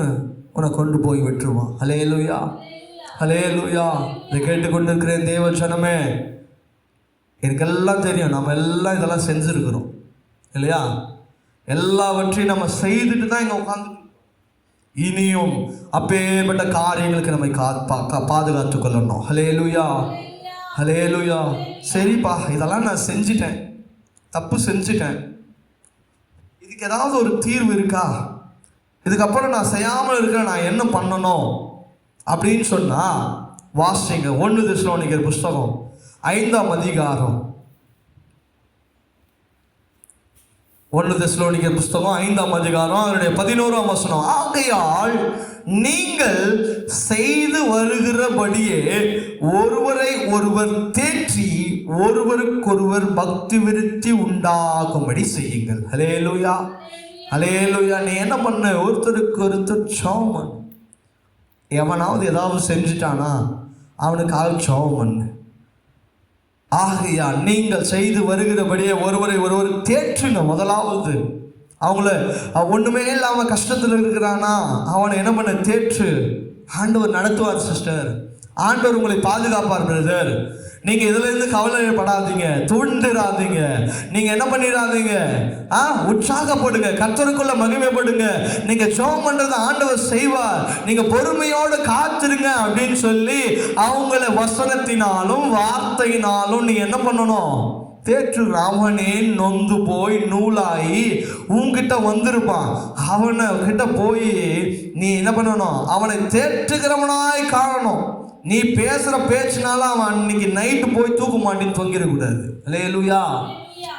Speaker 1: உன்னை கொண்டு போய் விட்டுருவான். ஹல்லேலூயா, ஹல்லேலூயா. இதை கேட்டுக்கொண்டு இருக்கிறேன் தேவ ஜனமே, எனக்கெல்லாம் தெரியும், நம்ம எல்லாம் இதெல்லாம் செஞ்சுருக்கிறோம் இல்லையா, எல்லாவற்றையும் நம்ம செய்துட்டு தான் இங்கே உட்காந்து. இனியும் அப்பேற்பட்ட காரியங்களுக்கு நம்மை பாதுகாத்து கொள்ளணும். ஹல்லேலூயா, ஹல்லேலூயா. சரிப்பா, இதெல்லாம் நான் செஞ்சிட்டேன், தப்பு செஞ்சிட்டேன், இதுக்கு ஏதாவது ஒரு தீர்வு இருக்கா, இதுக்கப்புறம் நான் செய்யாமல் இருக்கிற நான் என்ன பண்ணணும் அப்படின்னு சொன்னா வாசிங்க 1 தெசலோனிக்கர் புஸ்தகம் 5ஆம் அதிகாரம். 1 தெசலோனிக்கர் புஸ்தகம் 5ஆம் அதிகாரம் அதனுடைய 11ஆம் வசனம். ஆகையால் நீங்கள் செய்து வருகிறபடியே ஒருவரை ஒருவர் தேற்றி ஒருவருக்கொருவர் பக்தி விருத்தி உண்டாகும்படி செய்யுங்கள். ஹல்லேலூயா, ஹல்லேலூயா. நீ என்ன பண்ண, ஒருத்தருக்கு ஒருத்தர் ஜெபம். எவனாவது ஏதாவது செஞ்சுட்டானா அவனுக்காக ஜெபம் பண்ணு. ஆகையா நீங்கள் செய்து வருகிறபடியே ஒருவரை ஒருவர் தேற்றுங்க. முதலாவது அவங்கள ஒண்ணுமே இல்லாம கஷ்டத்தில் இருக்கிறானா அவனை என்ன பண்ண, தேற்று. ஆண்டவர் நடத்துவார் சிஸ்டர், ஆண்டவர் உங்களை பாதுகாப்பார் பிரதர். நீங்க இதுல இருந்து கவலைப்படாதீங்க, தூண்டிடாதீங்க, நீங்க என்ன பண்ணிடாதீங்க, உற்சாகப்படுங்க, கர்த்தருக்குள்ள மகிமைப்படுங்க. நீங்க ஜெபம் பண்றதை ஆண்டவர் செய்வார், நீங்க பொறுமையோடு காத்திருங்க அப்படின்னு சொல்லி அவங்கள வசனத்தினாலும் வார்த்தையினாலும் நீ என்ன பண்ணணும், தேற்று. அவனே நொந்து போய் நூலாகி உன்கிட்ட வந்திருப்பான், அவனை கிட்ட போய் நீ என்ன பண்ணணும், அவனை தேற்றுகிறவனாய் காணணும். நீ பேசுற பேச்சுனால அவன் அன்னைக்கு நைட்டு போய் தூக்க மாட்டின்னு தொங்கிடக்கூடாது. ஹல்லேலூயா,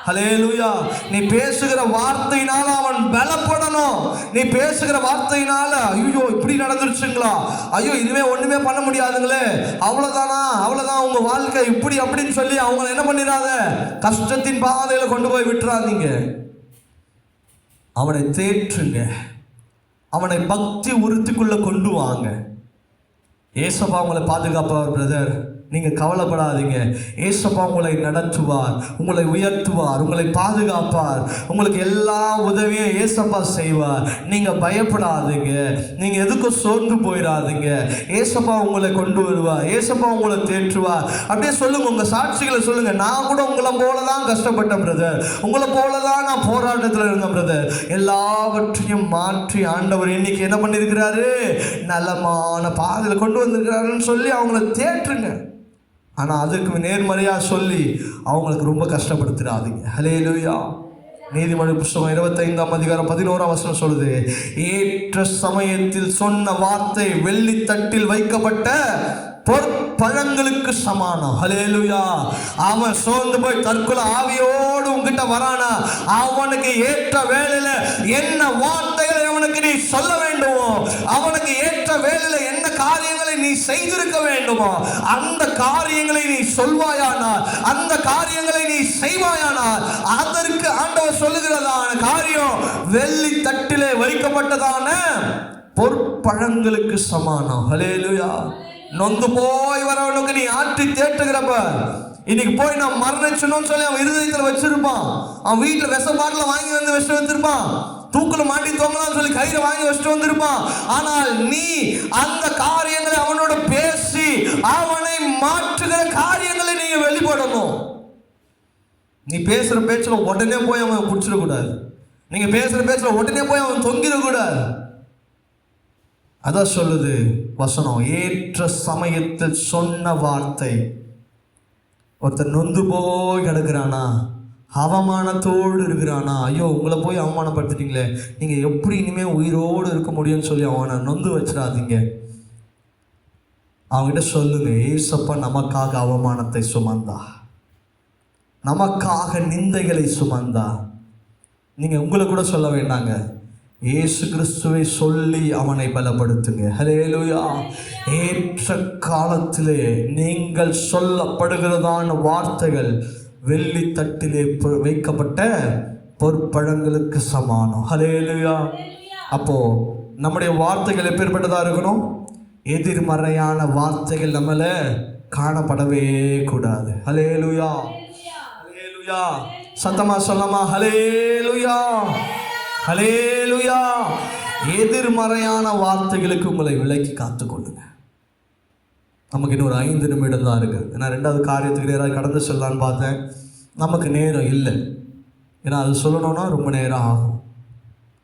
Speaker 1: ஹல்லேலூயா. நீ பேசுகிற வார்த்தையினால அவன் பலப்படணும். நீ பேசுகிற வார்த்தையினால ஐயோ இப்படி நடந்துருச்சுங்களா, ஐயோ இதுவே ஒண்ணுமே பண்ண முடியாதுங்களே, அவ்வளவுதானா, அவ்வளவுதான் உங்க வாழ்க்கை இப்படி அப்படின்னு சொல்லி அவங்களை என்ன பண்ணிடாத, கஷ்டத்தின் பாதையில கொண்டு போய் விட்டுறாதீங்க. அவனை தேற்றுங்க, அவனை பக்தி உறுதிக்குள்ள கொண்டு வாங்க. ஏசப்பா உங்களை பாதுகாப்பார் பிரதர், நீங்க கவலைப்படாதீங்க. ஏசப்பா உங்களை நடத்துவார், உங்களை உயர்த்துவார், உங்களை பாதுகாப்பார், உங்களுக்கு எல்லா உதவியும் ஏசப்பா செய்வார். நீங்க பயப்படாதீங்க, நீங்க எதுக்கும் சோர்ந்து போயிடாதீங்க. ஏசப்பா உங்களை கொண்டு வருவார், ஏசப்பா உங்களை தேற்றுவார். அப்படியே சொல்லுங்க, உங்க சாட்சிகளை சொல்லுங்க. நான் கூட உங்களை போலதான் கஷ்டப்பட்டேன் பிரதர், உங்களை போலதான் நான் போராட்டத்தில் இருந்தேன் பிரதர். எல்லாவற்றையும் மாற்றி ஆண்டவர் இன்னைக்கு என்ன பண்ணிருக்கிறாரு, நலமான பாதையில கொண்டு வந்திருக்கிறாருன்னு சொல்லி அவங்கள தேற்றுங்க. ஆனால் அதுக்கு நேர்மறையாக சொல்லி அவங்களுக்கு ரொம்ப கஷ்டப்படுத்திடாதீங்க. ஹல்லேலூயா. நீதிமொழி புஸ்தகம் 25ஆம் அதிகாரம் 11ஆம் வசனம் சொல்லுது, ஏற்ற சமயத்தில் சொன்ன வார்த்தை வெள்ளித்தட்டில் வைக்கப்பட்ட பொற்பழங்களுக்கு சமானம். ஹல்லேலூயா. அவன் சோர்ந்து போய் தற்கொலை ஆவியோடு உங்ககிட்ட வரானா, அவனுக்கு ஏற்ற வேலையில என்ன வார்த்தைகளை அவனுக்கு அவனுக்கு நீ சொல்ல வேண்டுமோ, அவனுக்கு ஏற்ற வேளையில என்ன காரியங்களை நீ செய்திருக்க வேண்டுமோ அந்த காரியங்களை நீ சொல்வாயானால், அந்த காரியங்களை நீ செய்வாயானால், அதற்கு ஆண்டவர் சொல்லுகிறதான காரியம் வெள்ளி தட்டிலே வைக்கப்பட்டதான பொற்பழங்களுக்கு சமானம். ஹல்லேலூயா. நொந்து போய் வரவனுக்கு நீ ஆற்றி தேற்றுகிறப்ப, இன்னைக்கு போய் நான் மரணிச்சணும்னு சொல்லி அவன் இருதயத்தில் வச்சிருப்பான். அவன் வீட்டில் விஷ பாட்டில் வாங்கி வந்து வச்சுட்டு வச்சிருப்பான். தூக்கில் மாட்டி தொங்கலாம்னு சொல்லி கயிறை வாங்கி வச்சுட்டு வந்திருப்பான். ஆனால் நீ அந்த காரியங்களை அவனோட பேசி அவனை மாற்றுகிற காரியங்களை நீங்க வெளிப்படணும். நீ பேசுற பேச்சுல உடனே போய் அவன் பிடிச்சிடக்கூடாது. நீங்க பேசுற பேச்சுல உடனே போய் அவன் தொங்கிடக்கூடாது. அதான் சொல்லுது வசனம், ஏற்ற சமயத்தில் சொன்ன வார்த்தை. ஒருத்தர் நொந்து போய் கிடக்குறானா, அவமானத்தோடு இருக்கிறானா, ஐயோ உங்களை போய் அவமானப்படுத்திட்டீங்களே, நீங்கள் எப்படி இனிமேல் உயிரோடு இருக்க முடியும்னு சொல்லி அவனை நொந்து வச்சிடாதீங்க. அவங்ககிட்ட சொல்லுங்க, ஏசப்பா நமக்காக அவமானத்தை சுமந்தா, நமக்காக நிந்தைகளை சுமந்தா. நீங்கள் உங்களை கூட சொல்ல வேண்டாங்க, இயேசு கிறிஸ்துவை சொல்லி அவனை பலப்படுத்துங்க. ஹல்லேலூயா. ஏற்ற காலத்திலே நீங்கள் சொல்லப்படுகிறதான வார்த்தைகள் வெள்ளி தட்டிலே வைக்கப்பட்ட பொற்பழங்களுக்கு சமானம். ஹல்லேலூயா. அப்போ நம்முடைய வார்த்தைகள் எப்பேற்பட்டதா இருக்கணும்? எதிர்மறையான வார்த்தைகள் நம்மள காணப்படவே கூடாது. ஹல்லேலூயா. ஹல்லேலூயா. சத்தமா சொல்லமா ஹல்லேலூயா. ஹல்லேலூயா. எதிர்மறையான வார்த்தைகளுக்கு உங்களை விலக்கி காத்துக்கொள்ளுங்க. நமக்கு இன்னும் ஒரு 5 நிமிடம் தான் இருக்குது. ஏன்னா 2வது காரியத்துக்கு நேராக கடந்து சொல்லலான்னு பார்த்தேன். நமக்கு நேரம் இல்லை. ஏன்னா அது சொல்லணும்னா ரொம்ப நேரம் ஆகும்.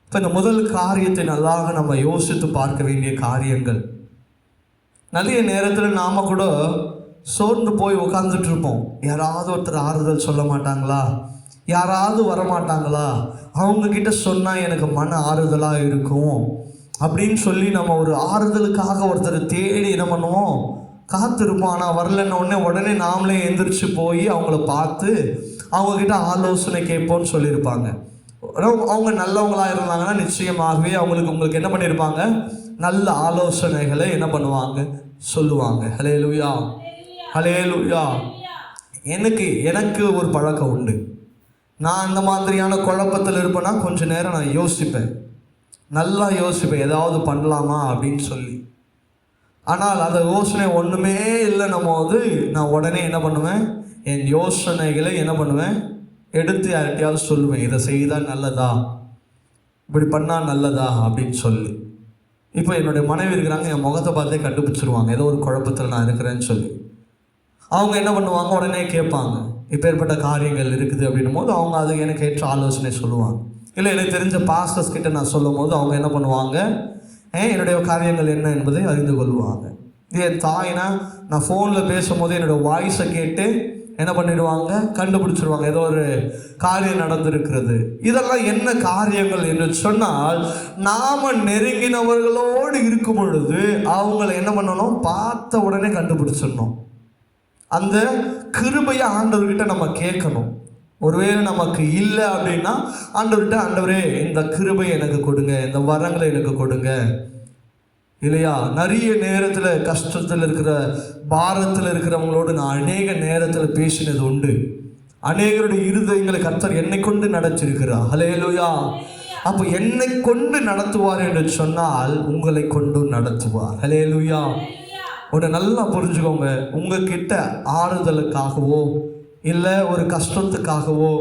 Speaker 1: இப்போ இந்த முதல் காரியத்தை நல்லாக நம்ம யோசித்து பார்க்க வேண்டிய காரியங்கள். நிறைய நேரத்தில் நாம் கூட சோர்ந்து போய் உட்காந்துட்டு இருப்போம். யாராவது ஒருத்தர் ஆறுதல் சொல்ல மாட்டாங்களா, யாராவது வரமாட்டாங்களா, அவங்கக்கிட்ட சொன்னால் எனக்கு மன ஆறுதலாக இருக்கும் அப்படின்னு சொல்லி நம்ம ஒரு ஆறுதலுக்காக ஒருத்தரை தேடி என்ன பண்ணுவோம், காத்திருப்போம். ஆனால் வரலன்னு உடனே நாமளே எந்திரிச்சு போய் அவங்கள பார்த்து அவங்கக்கிட்ட ஆலோசனை கேட்போன்னு சொல்லியிருப்பாங்க. அவங்க நல்லவங்களாக இருந்தாங்கன்னா நிச்சயமாகவே உங்களுக்கு என்ன பண்ணியிருப்பாங்க, நல்ல ஆலோசனைகளை என்ன பண்ணுவாங்க, சொல்லுவாங்க. ஹல்லேலூயா. ஹல்லேலூயா. எனக்கு ஒரு பழக்கம் உண்டு. நான் அந்த மாதிரியான குழப்பத்தில் இருப்பேன்னா கொஞ்சம் நேரம் நான் யோசிப்பேன், நல்லா யோசிப்பேன் ஏதாவது பண்ணலாமா அப்படின்னு சொல்லி. ஆனால் அந்த யோசனை ஒன்றுமே இல்லைன்னும் போது நான் உடனே என்ன பண்ணுவேன், என் யோசனைகளை என்ன பண்ணுவேன், எடுத்து யார்கிட்டையாவது சொல்லுவேன், இதை செய்தால் நல்லதா, இப்படி பண்ணால் நல்லதா அப்படின்னு சொல்லி. இப்போ என்னுடைய மனைவி இருக்கிறாங்க, என் முகத்தை பார்த்தே கண்டுபிடிச்சிருவாங்க ஏதோ ஒரு குழப்பத்தில் நான் இருக்கிறேன்னு சொல்லி. அவங்க என்ன பண்ணுவாங்க, உடனே கேட்பாங்க இப்பேற்பட்ட காரியங்கள் இருக்குது அப்படின்னும் போது அவங்க அது எனக்கு ஏற்ற ஆலோசனை சொல்லுவாங்க. இல்லை எனக்கு தெரிஞ்ச பாஸ்டர்ஸ் கிட்ட நான் சொல்லும் போது அவங்க என்ன பண்ணுவாங்க, என்னுடைய காரியங்கள் என்ன என்பதை அறிந்து கொள்வாங்க. என் தாய்னா நான் ஃபோனில் பேசும்போது என்னோடய வாய்ஸை கேட்டு என்ன பண்ணிடுவாங்க, கண்டுபிடிச்சிருவாங்க ஏதோ ஒரு காரியம் நடந்திருக்கிறது. இதெல்லாம் என்ன காரியங்கள் என்று சொன்னால், நாம் நெருங்கினவர்களோடு இருக்கும் பொழுது அவங்கள என்ன பண்ணணும், பார்த்த உடனே கண்டுபிடிச்சிடணும். அந்த கிருபையை ஆண்டவர்கிட்ட நம்ம கேட்கணும். ஒருவேளை நமக்கு இல்லை அப்படின்னா ஆண்டவர்கிட்ட, ஆண்டவரே இந்த கிருபை எனக்கு கொடுங்க, இந்த வரங்களை எனக்கு கொடுங்க. இல்லையா, நிறைய நேரத்தில் கஷ்டத்தில் இருக்கிற பாரத்தில் இருக்கிறவங்களோடு நான் அநேக நேரத்தில் பேசினது உண்டு. அநேகருடைய இருதயங்களை கர்த்தர் என்னை கொண்டு நடத்திருக்கிறார். ஹல்லேலூயா. அப்போ என்னை கொண்டு நடத்துவார் என்று சொன்னால் உங்களை கொண்டு நடத்துவார். ஹல்லேலூயா. ஒன்று நல்லா புரிஞ்சுக்கோங்க, உங்ககிட்ட ஆறுதலுக்காகவோ இல்லை ஒரு கஷ்டத்துக்காகவோ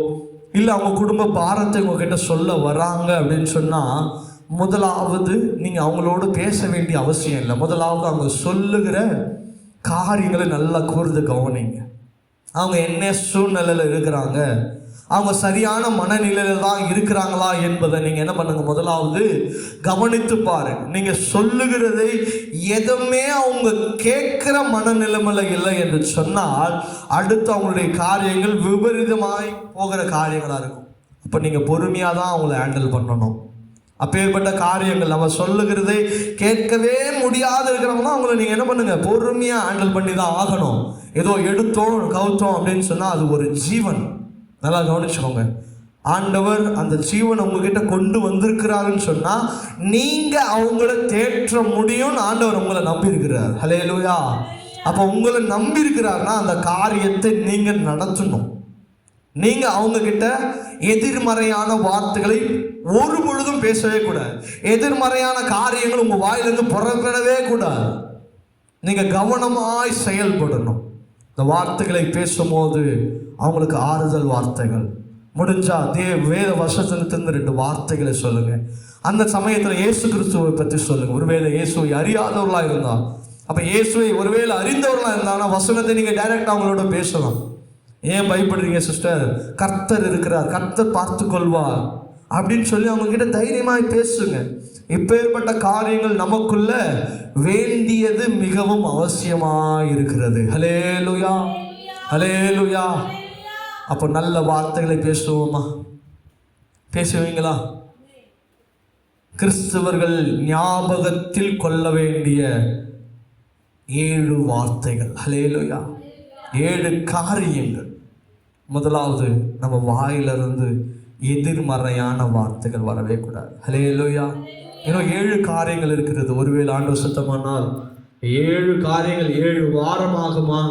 Speaker 1: இல்லை அவங்க குடும்ப பாரத்தை உங்ககிட்ட சொல்ல வராங்க அப்படின்னு சொன்னால், முதலாவது நீங்கள் அவங்களோடு பேச வேண்டிய அவசியம் இல்லை. முதலாவது அவங்க சொல்லுகிற காரியங்களை நல்லா கூர்ந்து கவனிங்க. அவங்க என்ன சூழ்நிலையில் இருக்கிறாங்க, அவங்க சரியான மனநிலையில் தான் இருக்கிறாங்களா என்பதை நீங்கள் என்ன பண்ணுங்க, முதலாவது கவனித்து பாருங்க. நீங்கள் சொல்லுகிறதை எதுவுமே அவங்க கேட்குற மனநிலைமையில் இல்லை என்று சொன்னால் அடுத்து அவங்களுடைய காரியங்கள் விபரீதமாய் போகிற காரியங்களாக இருக்கும். அப்போ நீங்கள் பொறுமையாக தான் அவங்கள ஹேண்டில் பண்ணணும். அப்பேற்பட்ட காரியங்கள் நம்ம சொல்லுகிறதை கேட்கவே முடியாது இருக்கிறவங்களாம் அவங்கள நீங்கள் என்ன பண்ணுங்கள், பொறுமையாக ஹேண்டில் பண்ணி தான் ஆகணும். ஏதோ எடுத்தோம் கவுத்தோம் அப்படின்னு சொன்னால் அது ஒரு ஜீவன். நல்லா கவனிச்சுக்கோங்க. ஆண்டவர் அந்த ஜீவனை உங்ககிட்ட கொண்டு வந்திருக்கிறாருன்னு சொன்னா நீங்க அவங்கள தேற்ற முடியும்னு ஆண்டவர் உங்களை நம்பி இருக்கிறார். ஹல்லேலூயா. அப்போ உங்களை நம்பி இருக்கிறாருன்னா அந்த காரியத்தை நீங்க நடத்தணும். நீங்க அவங்க கிட்ட எதிர்மறையான வார்த்தைகளை ஒரு பொழுதும் பேசவே கூடாது. எதிர்மறையான காரியங்கள் உங்க வாயிலிருந்து புறப்படவே கூடாது. நீங்க கவனமாய் செயல்படணும். இந்த வார்த்தைகளை பேசும்போது அவங்களுக்கு ஆறுதல் வார்த்தைகள், முடிஞ்சா வேத வசனத்திலிருந்து 2 வார்த்தைகளை சொல்லுங்க. அந்த சமயத்தில் இயேசு கிறிஸ்துவை பற்றி சொல்லுங்க. ஒருவேளை இயேசுவை அறியாதவர்களா இருந்தா, அப்ப இயேசுவை ஒருவேளை அறிந்தவர்களா இருந்தாங்கன்னா வசனத்தை நீங்க டைரக்டா அவங்களோட பேசலாம். ஏன் பயப்படுறீங்க சிஸ்டர், கர்த்தர் இருக்கிறார், கர்த்தர் பார்த்து கொள்வார் அப்படின்னு சொல்லி அவங்க கிட்ட தைரியமாய் பேசுங்க. இப்பேற்பட்ட காரியங்கள் நமக்குள்ள வேண்டியது மிகவும் அவசியமாய் இருக்கிறது. ஹல்லேலூயா, ஹல்லேலூயா. அப்போ நல்ல வார்த்தைகளை பேசுவோமா? பேசுவீங்களா? கிறிஸ்தவர்கள் ஞாபகத்தில் கொள்ள வேண்டிய 7 வார்த்தைகள். ஹல்லேலூயா. 7 காரியங்கள். முதலாவது, நம்ம வாயிலிருந்து எதிர்மறையான வார்த்தைகள் வரவே கூடாது. ஹல்லேலூயா. இன்னும் 7 காரியங்கள் இருக்கிறது. ஒருவேளை ஆண்டவர் சுத்தமானால் 7 காரியங்கள் 7 வாரமாகுமா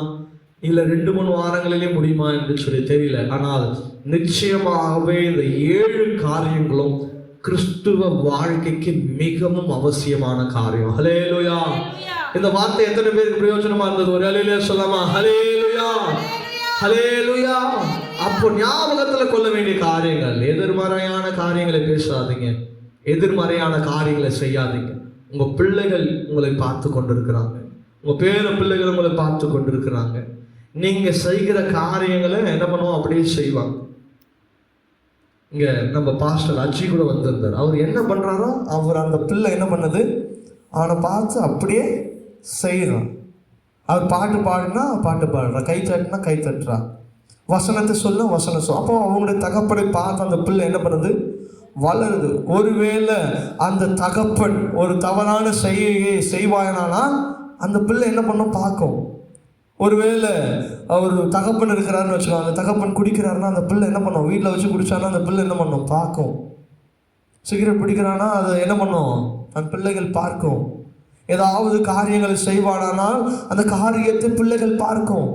Speaker 1: இல்லை 2-3 வாரங்களிலே முடியுமா என்று சொல்லி தெரியல. ஆனால் நிச்சயமாகவே இந்த 7 காரியங்களும் கிறிஸ்துவ வாழ்க்கைக்கு மிகவும் அவசியமான காரியம். ஹல்லேலூயா. இந்த வார்த்தை எத்தனை பேருக்கு பிரயோஜனமா இருந்தது? ஒரு ஹல்லேலூயா சொல்லாமா? ஹல்லேலூயா, ஹல்லேலூயா. அப்போ ஞாபகத்துல கொள்ள வேண்டிய காரியங்கள், எதிர்மறையான காரியங்களை பேசாதீங்க, எதிர்மறையான காரியங்களை செய்யாதீங்க. உங்க பிள்ளைகள் உங்களை பார்த்து கொண்டிருக்கிறாங்க, உங்க பேர பிள்ளைகள் உங்களை பார்த்து கொண்டிருக்கிறாங்க. நீங்க செய்கிற காரியங்களை என்ன பண்ணுவோம், அப்படியே செய்வாங்க. இங்க நம்ம பாஸ்டர் அஜி கூட வந்திருந்தார். அவர் என்ன பண்றாரோ அவர் அந்த பிள்ளை என்ன பண்ணுது, அவனை பார்த்து அப்படியே செய்யறான். அவர் பாட்டு பாடுனா பாட்டு பாடுறான், கை தட்டுனா கை தட்டுறான், வசனத்தை சொல்ல வசனம் சொல்ல. அப்போ அவங்களுடைய தகப்பனை பார்த்து அந்த பிள்ளை என்ன பண்ணுது, வளருது. ஒருவேளை அந்த தகப்பன் ஒரு தவறான செய்கையை செய்வாயனானா அந்த பிள்ளை என்ன பண்ணும், பார்க்கும். ஒருவேளை அவர் தகப்பன் இருக்கிறாருன்னு வச்சுக்கோங்க, அந்த தகப்பன் குடிக்கிறாருன்னா அந்த பிள்ளை என்ன பண்ணும், வீட்டில் வச்சு குடிச்சாருன்னா அந்த பிள்ளை என்ன பண்ணும், பார்க்கும். சிகரெட் பிடிக்கிறான்னா அதை என்ன பண்ணும், அந்த பிள்ளைகள் பார்க்கும். ஏதாவது காரியங்களை செய்வானால் அந்த காரியத்தை பிள்ளைகள் பார்க்கும்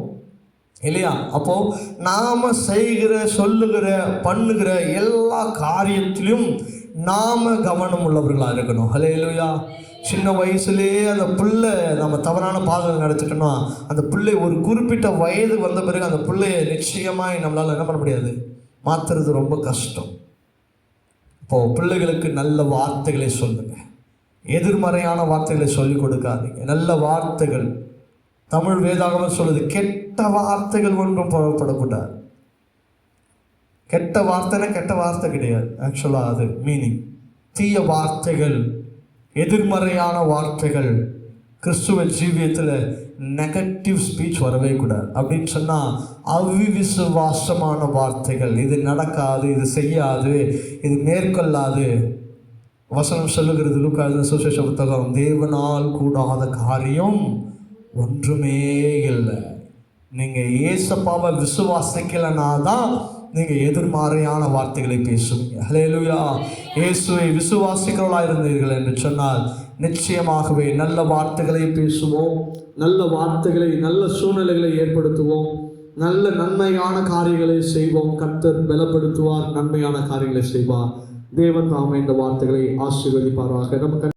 Speaker 1: இல்லையா? அப்போ நாம செய்கிற, சொல்லுகிற, பண்ணுகிற எல்லா காரியத்திலும் நாம கவனம் உள்ளவர்களாக இருக்கணும். ஹல்லேலூயா. சின்ன வயசுலேயே அந்த பிள்ளை நம்ம தவறான பாதைகள் நடத்திட்டோம்னா அந்த பிள்ளை ஒரு குறிப்பிட்ட வயது வந்த பிறகு அந்த பிள்ளைய நிச்சயமாக நம்மளால் என்ன பண்ண முடியாது, மாற்றுறது ரொம்ப கஷ்டம். இப்போது பிள்ளைகளுக்கு நல்ல வார்த்தைகளை சொல்லுங்க, எதிர்மறையான வார்த்தைகளை சொல்லிக் கொடுக்காதீங்க. நல்ல வார்த்தைகள், தமிழ் வேதாகமம் சொல்லுது, கெட்ட வார்த்தைகள் ஒன்றும் புறப்படக்கூடாது. கெட்ட வார்த்தைன்னா கெட்ட வார்த்தை கிடையாது, ஆக்சுவலாக அது மீனிங் தீய வார்த்தைகள், எதிர்மறையான வார்த்தைகள். கிறிஸ்துவ ஜீவியத்தில் நெகட்டிவ் ஸ்பீச் வரவே கூடாது. அப்படின்னு சொன்னால் அவிவிசுவாசமான வார்த்தைகள், இது நடக்காது, இது செய்யாது, இது மேற்கொள்ளாது. வசனம் சொல்லுகிறது, லூக்கா சுவிசேஷ புத்தகம், தேவனால் கூடாத காரியம் ஒன்றுமே இல்லை. நீங்கள் ஏசப்பாவை விசுவாசிக்கலைன்னா தான் நீங்கள் எதிர்மறையான வார்த்தைகளை பேசுவீங்க. ஹல்லேலூயா. இயேசுவை விசுவாசிக்கிறவர்களாக இருந்தீர்கள் என்று சொன்னால் நிச்சயமாகவே நல்ல வார்த்தைகளை பேசுவோம், நல்ல வார்த்தைகளை, நல்ல சூழ்நிலைகளை ஏற்படுத்துவோம், நல்ல நன்மையான காரியங்களை செய்வோம். கர்த்தர் பலப்படுத்துவார், நன்மையான காரியங்களை செய்வார். தேவன் தாமே இந்த வார்த்தைகளை ஆசீர்வதிப்பாராக. நமக்கு